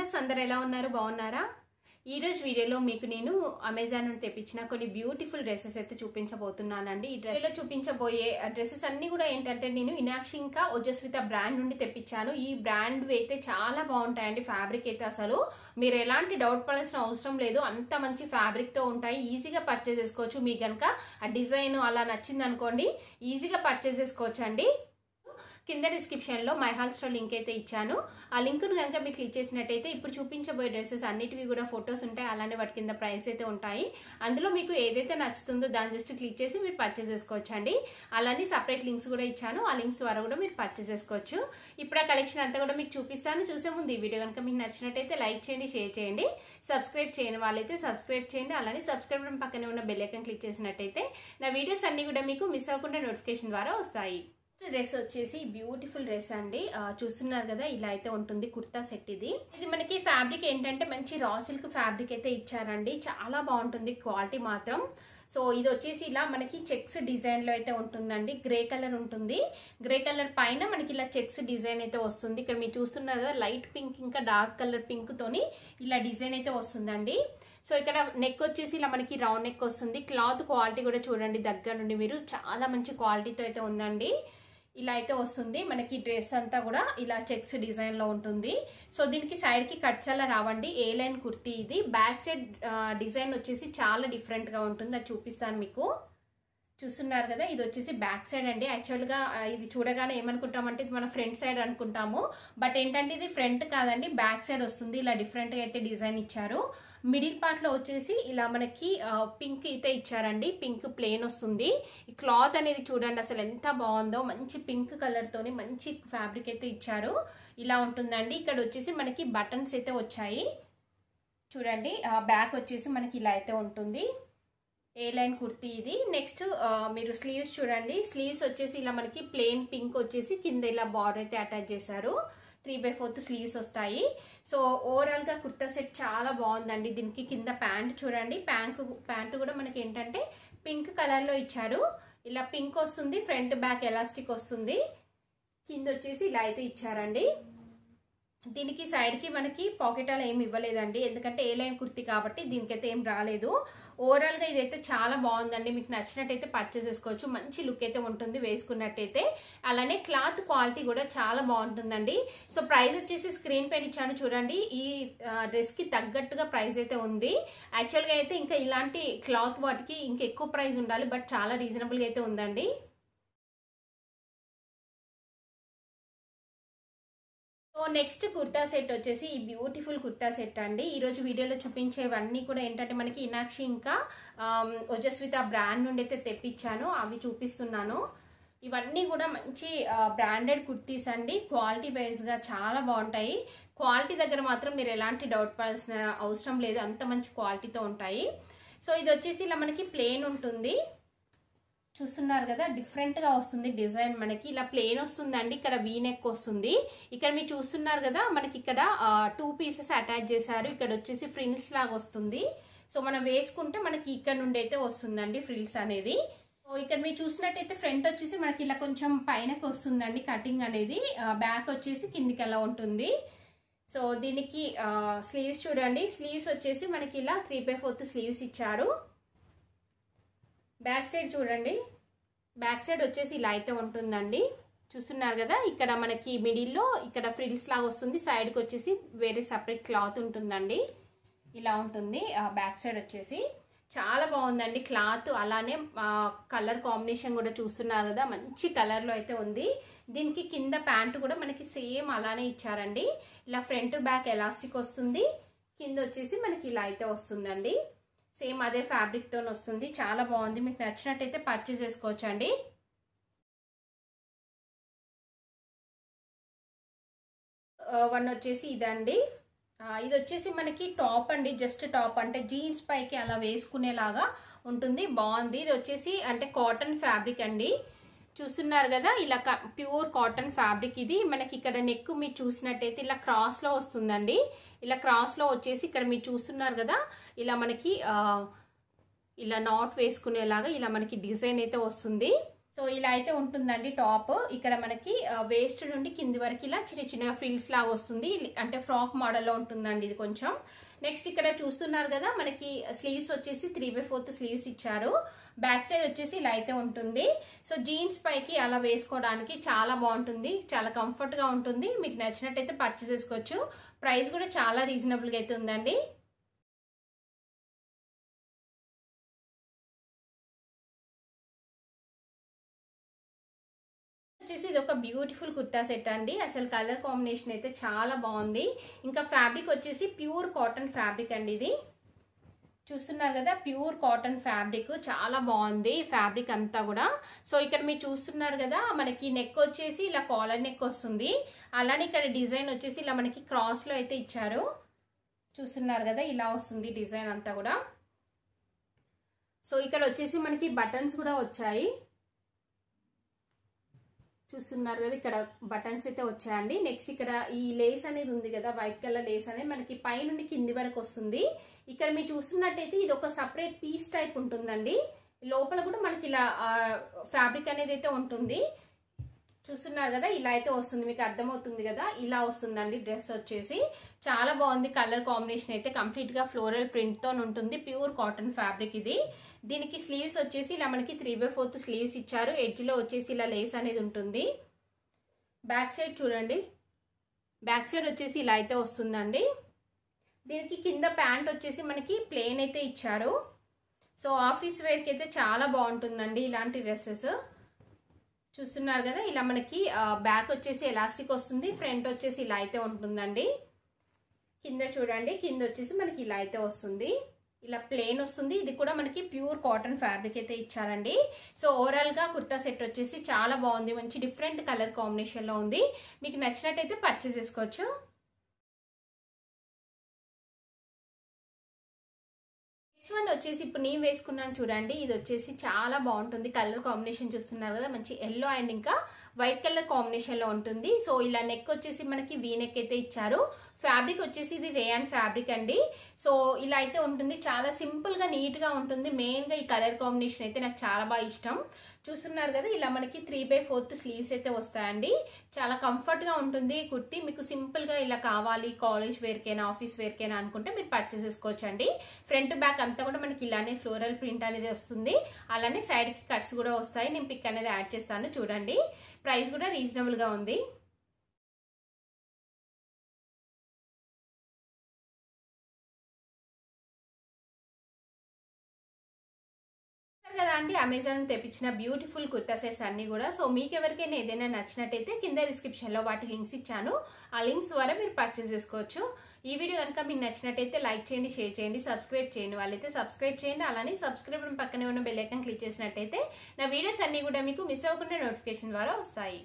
Viewers అందరూ ఎలా ఉన్నారు బాగున్నారా ఈ రోజు వీడియోలో మీకు నేను అమెజాన్ నుండి తెప్పించిన కొన్ని బ్యూటిఫుల్ డ్రెస్సెస్ అయితే చూపించబోతున్నానండి ఈ డ్రెస్లో చూపించబోయే డ్రెస్సెస్ అన్ని కూడా ఏంటంటే నేను ఇనాక్షి ఇంకా ఓజస్విత బ్రాండ్ నుండి తెప్పించాను ఈ బ్రాండ్ అయితే చాలా బాగుంటాయండి ఫ్యాబ్రిక్ అయితే అసలు మీరు ఎలాంటి డౌట్ పడాల్సిన అవసరం లేదు అంత మంచి ఫ్యాబ్రిక్ తో ఉంటాయి ఈజీగా పర్చేస్ చేసుకోవచ్చు మీకు గనుక ఆ డిజైన్ అలా నచ్చింది అనుకోండి ఈజీగా పర్చేస్ చేసుకోవచ్చు అండి కింద డిస్క్రిప్షన్ లో మై హాల్ స్టోర్ లింక్ అయితే ఇచ్చాను ఆ లింక్ ను కనుక మీరు క్లిక్ చేసినట్టయితే ఇప్పుడు చూపించబోయే డ్రెస్సెస్ అన్నిటివి కూడా ఫొటోస్ ఉంటాయి అలానే వాటి కింద ప్రైస్ అయితే ఉంటాయి అందులో మీకు ఏదైతే నచ్చుతుందో దాన్ని జస్ట్ క్లిక్ చేసి మీరు పర్చేస్ చేసుకోవచ్చు అండి అలానే సపరేట్ లింక్స్ కూడా ఇచ్చాను ఆ లింక్స్ ద్వారా కూడా మీరు పర్చేస్ చేసుకోవచ్చు ఇప్పుడు ఆ కలెక్షన్ అంతా కూడా మీకు చూపిస్తాను చూసే ముందు ఈ వీడియో కనుక మీకు నచ్చినట్టయితే లైక్ చేయండి షేర్ చేయండి సబ్స్క్రైబ్ చేయని వాళ్ళైతే సబ్స్క్రైబ్ చేయండి అలానే సబ్స్క్రైబ్ బటన్ పక్కనే ఉన్న బెల్ ఐకాన్ క్లిక్ చేసినట్టయితే నా వీడియోస్ అన్ని కూడా మీకు మిస్ అవ్వకుండా నోటిఫికేషన్ ద్వారా వస్తాయి డ్రెస్ వచ్చేసి బ్యూటిఫుల్ డ్రెస్ అండి చూస్తున్నారు కదా ఇలా అయితే ఉంటుంది కుర్తా సెట్ ఇది మనకి ఫ్యాబ్రిక్ ఏంటంటే మంచి రా సిల్క్ ఫ్యాబ్రిక్ అయితే ఇచ్చారండి చాలా బాగుంటుంది క్వాలిటీ మాత్రం సో ఇది వచ్చేసి ఇలా మనకి చెక్స్ డిజైన్ లో అయితే ఉంటుందండి గ్రే కలర్ ఉంటుంది గ్రే కలర్ పైన మనకి ఇలా చెక్స్ డిజైన్ అయితే వస్తుంది ఇక్కడ మీరు చూస్తున్నారు కదా లైట్ పింక్ ఇంకా డార్క్ కలర్ పింక్ తోని ఇలా డిజైన్ అయితే వస్తుందండి సో ఇక్కడ నెక్ వచ్చేసి ఇలా మనకి రౌండ్ నెక్ వస్తుంది క్లాత్ క్వాలిటీ కూడా చూడండి దగ్గర నుండి మీరు చాలా మంచి క్వాలిటీతో అయితే ఉందండి ఇలా అయితే వస్తుంది మనకి డ్రెస్ అంతా కూడా ఇలా చెక్స్ డిజైన్ లో ఉంటుంది సో దీనికి సైడ్ కి కట్స్ అలా రావండి ఏ లైన్ కుర్తీ ఇది బ్యాక్ సైడ్ డిజైన్ వచ్చేసి చాలా డిఫరెంట్ గా ఉంటుంది అది చూపిస్తాను మీకు చూస్తున్నారు కదా ఇది వచ్చేసి బ్యాక్ సైడ్ అండి యాక్చువల్ గా ఇది చూడగానే ఏమనుకుంటామంటే ఇది మన ఫ్రంట్ సైడ్ అనుకుంటాము బట్ ఏంటంటే ఇది ఫ్రంట్ కాదండి బ్యాక్ సైడ్ వస్తుంది ఇలా డిఫరెంట్ గా అయితే డిజైన్ ఇచ్చారు మిడిల్ పార్ట్ లో వచ్చేసి ఇలా మనకి పింక్ అయితే ఇచ్చారండి పింక్ ప్లేన్ వస్తుంది ఈ క్లాత్ అనేది చూడండి అసలు ఎంత బాగుందో మంచి పింక్ కలర్ తోని మంచి ఫ్యాబ్రిక్ అయితే ఇచ్చారు ఇలా ఉంటుందండి ఇక్కడ వచ్చేసి మనకి బటన్స్ అయితే వచ్చాయి చూడండి బ్యాక్ వచ్చేసి మనకి ఇలా అయితే ఉంటుంది ఏ లైన్ కుర్తీ ఇది నెక్స్ట్ మీరు స్లీవ్స్ చూడండి స్లీవ్స్ వచ్చేసి ఇలా మనకి ప్లేన్ పింక్ వచ్చేసి కింద ఇలా బార్డర్ అయితే అటాచ్ చేశారు 3/4 స్లీవ్స్ వస్తాయి సో ఓవరాల్ గా కుర్తా సెట్ చాలా బాగుందండి దీనికి కింద ప్యాంట్ చూడండి ప్యాంట్ కూడా మనకి ఏంటంటే పింక్ కలర్ లో ఇచ్చారు ఇలా పింక్ వస్తుంది ఫ్రంట్ బ్యాక్ ఎలాస్టిక్ వస్తుంది కింద వచ్చేసి ఇలా అయితే ఇచ్చారండి దీనికి సైడ్ కి మనకి పాకెట్ అలా ఏమి ఇవ్వలేదండి ఎందుకంటే ఏ లైన్ కుర్తీ కాబట్టి దీనికైతే ఏం రాలేదు ఓవరాల్ గా ఇదైతే చాలా బాగుందండి మీకు నచ్చినట్టయితే పర్చేస్ చేసుకోవచ్చు మంచి లుక్ అయితే ఉంటుంది వేసుకున్నట్టయితే అలానే క్లాత్ క్వాలిటీ కూడా చాలా బాగుంటుందండి సో ప్రైస్ వచ్చేసి స్క్రీన్ పైన ఇచ్చాను చూడండి ఈ డ్రెస్ కి తగ్గట్టుగా ప్రైస్ అయితే ఉంది యాక్చువల్ గా అయితే ఇంకా ఇలాంటి క్లాత్ వాటికి ఇంకా ఎక్కువ ప్రైస్ ఉండాలి బట్ చాలా రీజనబుల్ గా అయితే ఉందండి సో నెక్స్ట్ కుర్తా సెట్ వచ్చేసి ఈ బ్యూటిఫుల్ కుర్తా సెట్ అండి ఈ రోజు వీడియోలో చూపించేవన్నీ కూడా ఏంటంటే మనకి ఇనాక్షి ఇంకా ఓజస్విత బ్రాండ్ నుండి అయితే తెప్పించాను అవి చూపిస్తున్నాను ఇవన్నీ కూడా మంచి బ్రాండెడ్ కుర్తీస్ అండి క్వాలిటీ వైజ్ గా చాలా బాగుంటాయి క్వాలిటీ దగ్గర మాత్రం మీరు ఎలాంటి డౌట్ పడాల్సిన అవసరం లేదు అంత మంచి క్వాలిటీతో ఉంటాయి సో ఇది వచ్చేసి ఇలా మనకి ప్లేన్ ఉంటుంది చూస్తున్నారు కదా డిఫరెంట్ గా వస్తుంది డిజైన్ మనకి ఇలా ప్లేన్ వస్తుందండి ఇక్కడ వీ నెక్ వస్తుంది ఇక్కడ మీరు చూస్తున్నారు కదా మనకి ఇక్కడ 2 పీసెస్ అటాచ్ చేశారు ఇక్కడ వచ్చేసి ఫ్రిల్స్ లాగా వస్తుంది సో మనం వేసుకుంటే మనకి ఇక్కడ నుండి అయితే వస్తుందండి ఫ్రిల్స్ అనేది సో ఇక్కడ మీరు చూసినట్టయితే ఫ్రంట్ వచ్చేసి మనకి ఇలా కొంచెం పైనకి వస్తుందండి కటింగ్ అనేది బ్యాక్ వచ్చేసి కిందికి అలా ఉంటుంది సో దీనికి స్లీవ్స్ చూడండి స్లీవ్స్ వచ్చేసి మనకి ఇలా 3/4 స్లీవ్స్ ఇచ్చారు బ్యాక్ సైడ్ చూడండి బ్యాక్ సైడ్ వచ్చేసి ఇలా అయితే ఉంటుందండి చూస్తున్నారు కదా ఇక్కడ మనకి మిడిల్లో ఇక్కడ ఫ్రిల్స్ లాగా వస్తుంది సైడ్కి వచ్చేసి వేరే సపరేట్ క్లాత్ ఉంటుందండి ఇలా ఉంటుంది బ్యాక్ సైడ్ వచ్చేసి చాలా బాగుందండి క్లాత్ అలానే కలర్ కాంబినేషన్ కూడా చూస్తున్నారు కదా మంచి కలర్లో అయితే ఉంది దీనికి కింద ప్యాంట్ కూడా మనకి సేమ్ అలానే ఇచ్చారండి ఇలా ఫ్రంట్ బ్యాక్ ఎలాస్టిక్ వస్తుంది కింద వచ్చేసి మనకి ఇలా అయితే వస్తుందండి సేమ్ అదే ఫ్యాబ్రిక్ తో వస్తుంది చాలా బాగుంది మీకు నచ్చినట్టయితే పర్చేస్ చేసుకోవచ్చు అండి వన్ వచ్చేసి ఇదండి ఇది వచ్చేసి మనకి టాప్ అండి జస్ట్ టాప్ అంటే జీన్స్ పైకి అలా వేసుకునేలాగా ఉంటుంది బాగుంది ఇది వచ్చేసి అంటే కాటన్ ఫ్యాబ్రిక్ అండి చూస్తున్నారు కదా ఇలా ప్యూర్ కాటన్ ఫ్యాబ్రిక్ ఇది మనకి ఇక్కడ నెక్ మీరు చూసినట్టయితే ఇలా క్రాస్ లో వస్తుందండి ఇలా క్రాస్ లో వచ్చేసి ఇక్కడ మీరు చూస్తున్నారు కదా ఇలా మనకి ఇలా నాట్ వేసుకునేలాగా ఇలా మనకి డిజైన్ అయితే వస్తుంది సో ఇలా అయితే ఉంటుందండి టాప్. ఇక్కడ మనకి వేస్ట్ నుండి కింది వరకు ఇలా చిన్న చిన్న ఫ్రిల్స్ లాగా వస్తుంది, అంటే ఫ్రాక్ మోడల్లో ఉంటుందండి ఇది కొంచెం. నెక్స్ట్ ఇక్కడ చూస్తున్నారు కదా మనకి స్లీవ్స్ వచ్చేసి 3/4 స్లీవ్స్ ఇచ్చారు. బ్యాక్ సైడ్ వచ్చేసి ఇలా అయితే ఉంటుంది. సో జీన్స్ పైకి అలా వేసుకోవడానికి చాలా బాగుంటుంది, చాలా కంఫర్ట్గా ఉంటుంది. మీకు నచ్చినట్టయితే పర్చేస్ చేసుకోవచ్చు. ప్రైస్ కూడా చాలా రీజనబుల్గా అయితే ఉందండి. వచ్చేసి ఇది ఒక బ్యూటిఫుల్ కుర్తా సెట్ అండి. అసలు కలర్ కాంబినేషన్ అయితే చాలా బాగుంది. ఇంకా ఫ్యాబ్రిక్ వచ్చేసి ప్యూర్ కాటన్ ఫ్యాబ్రిక్ అండి. ఇది చూస్తున్నారు కదా, ప్యూర్ కాటన్ ఫ్యాబ్రిక్ చాలా బాగుంది ఫ్యాబ్రిక్ అంతా కూడా. సో ఇక్కడ మీరు చూస్తున్నారు కదా మనకి నెక్ వచ్చేసి ఇలా కాలర్ నెక్ వస్తుంది. అలానే ఇక్కడ డిజైన్ వచ్చేసి ఇలా మనకి క్రాస్ లో అయితే ఇచ్చారు. చూస్తున్నారు కదా ఇలా వస్తుంది డిజైన్ అంతా కూడా. సో ఇక్కడ వచ్చేసి మనకి బటన్స్ కూడా వచ్చాయి. చూస్తున్నారు కదా ఇక్కడ బటన్స్ అయితే వచ్చాయండి. నెక్స్ట్ ఇక్కడ ఈ లేస్ అనేది ఉంది కదా, వైట్ కలర్ లేస్ అనేది మనకి పై నుండి కింది వరకు వస్తుంది. ఇక్కడ మీరు చూస్తున్నట్టయితే ఇది ఒక సపరేట్ పీస్ టైప్ ఉంటుందండి. లోపల కూడా మనకి ఇలా ఫ్యాబ్రిక్ అనేది అయితే ఉంటుంది. చూస్తున్నారు కదా ఇలా అయితే వస్తుంది, మీకు అర్థమవుతుంది కదా, ఇలా వస్తుందండి డ్రెస్ వచ్చేసి. చాలా బాగుంది. కలర్ కాంబినేషన్ అయితే కంప్లీట్ గా ఫ్లోరల్ ప్రింట్ తో ఉంటుంది. ప్యూర్ కాటన్ ఫ్యాబ్రిక్ ఇది. దీనికి స్లీవ్స్ వచ్చేసి ఇలా మనకి 3/4 స్లీవ్స్ ఇచ్చారు. ఎడ్జ్ లో వచ్చేసి ఇలా లేస్ అనేది ఉంటుంది. బ్యాక్ సైడ్ చూడండి, బ్యాక్ సైడ్ వచ్చేసి ఇలా అయితే వస్తుందండి. దీనికి కింద ప్యాంట్ వచ్చేసి మనకి ప్లెయిన్ అయితే ఇచ్చారు. సో ఆఫీస్ వేర్ కి అయితే చాలా బాగుంటుందండి ఇలాంటి డ్రెస్సెస్. చూస్తున్నారు కదా ఇలా మనకి బ్యాక్ వచ్చేసి ఎలాస్టిక్ వస్తుంది, ఫ్రంట్ వచ్చేసి ఇలా అయితే ఉంటుందండి. కింద చూడండి, కింద వచ్చేసి మనకి ఇలా అయితే వస్తుంది, ఇలా ప్లెయిన్ వస్తుంది. ఇది కూడా మనకి ప్యూర్ కాటన్ ఫ్యాబ్రిక్ అయితే ఇచ్చారండి. సో ఓవరాల్ గా కుర్తా సెట్ వచ్చేసి చాలా బాగుంది, మంచి డిఫరెంట్ కలర్ కాంబినేషన్ లో ఉంది. మీకు నచ్చినట్టయితే పర్చేస్ చేసుకోవచ్చు. నెక్స్ట్ వన్ వచ్చేసి ఇప్పుడు నేను వేసుకున్నాను చూడండి, ఇది వచ్చేసి చాలా బాగుంటుంది. కలర్ కాంబినేషన్ చూస్తున్నారు కదా, మంచి ఎల్లో అండ్ ఇంకా వైట్ కలర్ కాంబినేషన్ లో ఉంటుంది. సో ఇలా నెక్ వచ్చేసి మనకి వీ నెక్ అయితే ఇచ్చారు. ఫ్యాబ్రిక్ వచ్చేసి ఇది రేయాన్ ఫ్యాబ్రిక్ అండి. సో ఇలా అయితే ఉంటుంది, చాలా సింపుల్ గా నీట్ గా ఉంటుంది. మెయిన్ గా ఈ కలర్ కాంబినేషన్ అయితే నాకు చాలా బాగా ఇష్టం. చూస్తున్నారు కదా ఇలా మనకి 3/4 స్లీవ్స్ అయితే వస్తాయండి. చాలా కంఫర్ట్ గా ఉంటుంది కుర్తీ. మీకు సింపుల్ గా ఇలా కావాలి కాలేజ్ వేర్ కైనా ఆఫీస్ వేర్ కైనా అనుకుంటే మీరు పర్చేస్ చేసుకోవచ్చు అండి. ఫ్రంట్ బ్యాక్ అంతా కూడా మనకి ఇలానే ఫ్లోరల్ ప్రింట్ అనేది వస్తుంది. అలానే సైడ్ కి కట్స్ కూడా వస్తాయి. నేను పిక్ అనేది యాడ్ చేస్తాను చూడండి. ప్రైస్ కూడా రీజనబుల్ గా ఉంది. కదా అండి అమెజాన్ తెప్పించిన బ్యూటిఫుల్ కుర్తా సెట్స్ అన్ని కూడా. సో మీకు ఎవరికైనా ఏదైనా నచ్చినట్టయితే కింద డిస్క్రిప్షన్ లో వాటి లింక్స్ ఇచ్చాను. ఆ లింక్స్ ద్వారా మీరు పర్చేస్ చేసుకోవచ్చు. ఈ వీడియో కనుక మీకు నచ్చినట్టయితే లైక్ చేయండి, షేర్ చేయండి, సబ్స్క్రైబ్ చేయండి. వాళ్ళైతే సబ్స్క్రైబ్ చేయండి. అలానే సబ్స్క్రైబ్ పక్కనే ఉన్న బెల్ ఐకాన్ క్లిక్ చేసినట్టయితే నా వీడియోస్ అన్ని కూడా మీకు మిస్ అవ్వకుండా నోటిఫికేషన్ ద్వారా వస్తాయి.